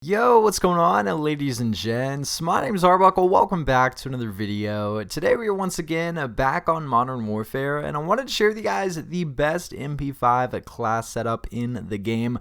Yo, what's going on, ladies and gents? My name is Arbuckle. Welcome back to another video. Today we are once again back on Modern Warfare, and I wanted to share with you guys the best MP5 class setup in the game.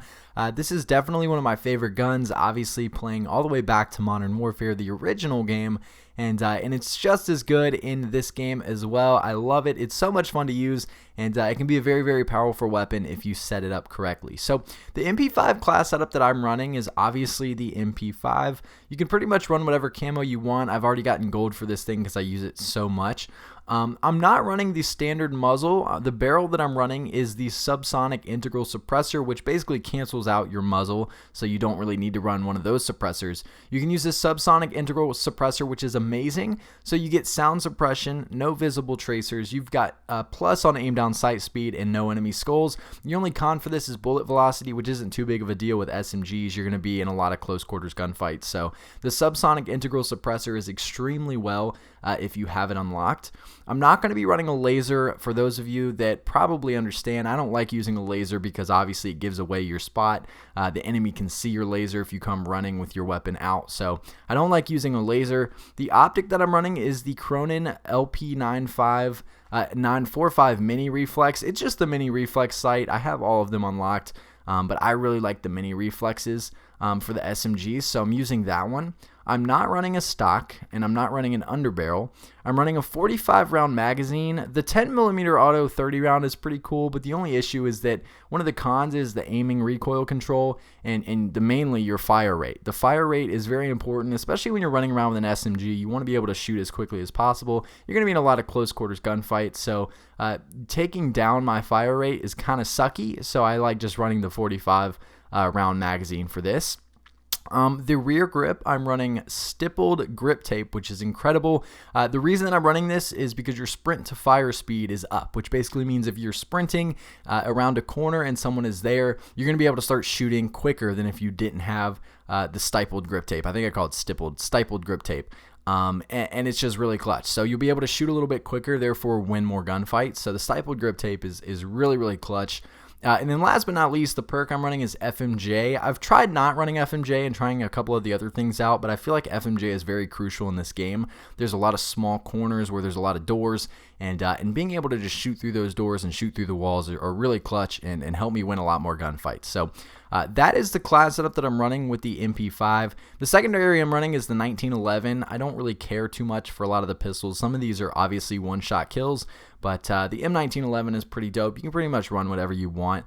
This is definitely one of my favorite guns, obviously playing all the way back to Modern Warfare, the original game, and it's just as good in this game as well. I love it. It's so much fun to use, and it can be a very, very powerful weapon if you set it up correctly. So the MP5 class setup that I'm running is obviously the MP5. You can pretty much run whatever camo you want. I've already gotten gold for this thing because I use it so much. I'm not running the standard muzzle. The barrel that I'm running is the subsonic integral suppressor, which basically cancels out your muzzle, so you don't really need to run one of those suppressors. You can use this subsonic integral suppressor, which is amazing. So you get sound suppression, no visible tracers. You've got plus on aim down sight speed and no enemy skulls. The only con for this is bullet velocity, which isn't too big of a deal with SMGs. You're going to be in a lot of close quarters gunfights. So the subsonic integral suppressor is extremely well if you have it unlocked. I'm not going to be running a laser. For those of you that probably understand, I don't like using a laser because obviously it gives away your spot. The enemy can see your laser if you come running with your weapon out, so I don't like using a laser. The optic that I'm running is the Cronin LP95 945 mini reflex. It's just the mini reflex sight. I have all of them unlocked, but I really like the mini reflexes for the SMGs, so I'm using that one. I'm not running a stock, and I'm not running an underbarrel. I'm running a 45 round magazine. The 10mm auto 30 round is pretty cool, but the only issue is that one of the cons is the aiming recoil control and mainly your fire rate. The fire rate is very important, especially when you're running around with an SMG. You want to be able to shoot as quickly as possible. You're going to be in a lot of close quarters gunfights, so taking down my fire rate is kind of sucky, so I like just running the 45 round magazine for this. The rear grip, I'm running stippled Griptape, which is incredible. The reason that I'm running this is because your sprint to fire speed is up, which basically means if you're sprinting around a corner and someone is there, you're going to be able to start shooting quicker than if you didn't have the stippled Griptape. I think I call it stippled Griptape. And it's just really clutch. So you'll be able to shoot a little bit quicker, therefore win more gunfights. So the stippled Griptape is really, really clutch. And then last but not least, the perk I'm running is FMJ. I've tried not running FMJ and trying a couple of the other things out, but I feel like FMJ is very crucial in this game. There's a lot of small corners where there's a lot of doors, and being able to just shoot through those doors and shoot through the walls are really clutch and help me win a lot more gunfights. So that is the class setup that I'm running with the MP5. The secondary I'm running is the 1911. I don't really care too much for a lot of the pistols. Some of these are obviously one-shot kills, but the M1911 is pretty dope. You can pretty much run whatever you want.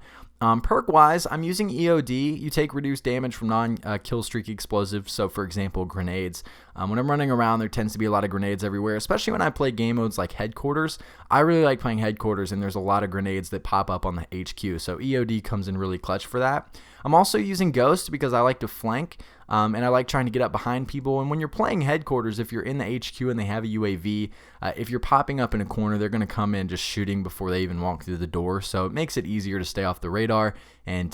Perk-wise, I'm using EOD. You take reduced damage from non-kill streak explosives, so for example, grenades. When I'm running around, there tends to be a lot of grenades everywhere, especially when I play game modes like Headquarters. I really like playing Headquarters, and there's a lot of grenades that pop up on the HQ, so EOD comes in really clutch for that. I'm also using Ghost because I like to flank, and I like trying to get up behind people. And when you're playing Headquarters, if you're in the HQ and they have a UAV, if you're popping up in a corner, they're going to come in just shooting before they even walk through the door. So it makes it easier to stay off the radar and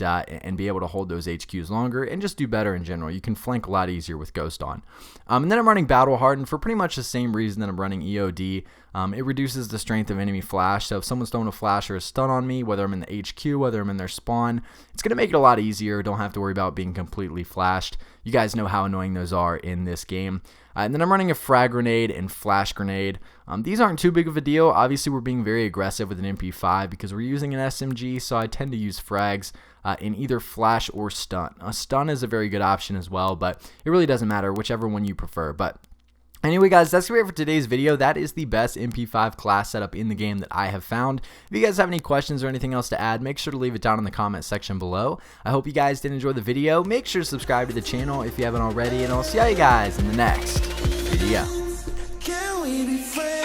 be able to hold those HQs longer and just do better in general. You can flank a lot easier with Ghost on. And then I'm running Battle Hardened for pretty much the same reason that I'm running EOD. It reduces the strength of enemy flash, so if someone's throwing a flash or a stun on me, whether I'm in the HQ, whether I'm in their spawn, it's going to make it a lot easier. Don't have to worry about being completely flashed. You guys know how annoying those are in this game. And then I'm running a frag grenade and flash grenade. These aren't too big of a deal. Obviously, we're being very aggressive with an MP5 because we're using an SMG, so I tend to use frags in either flash or stun. A stun is a very good option as well, but it really doesn't matter, whichever one you prefer. But anyway, guys, that's it for today's video. That is the best MP5 class setup in the game that I have found. If you guys have any questions or anything else to add, make sure to leave it down in the comment section below. I hope you guys did enjoy the video. Make sure to subscribe to the channel if you haven't already, and I'll see all you guys in the next video. Can we be friends?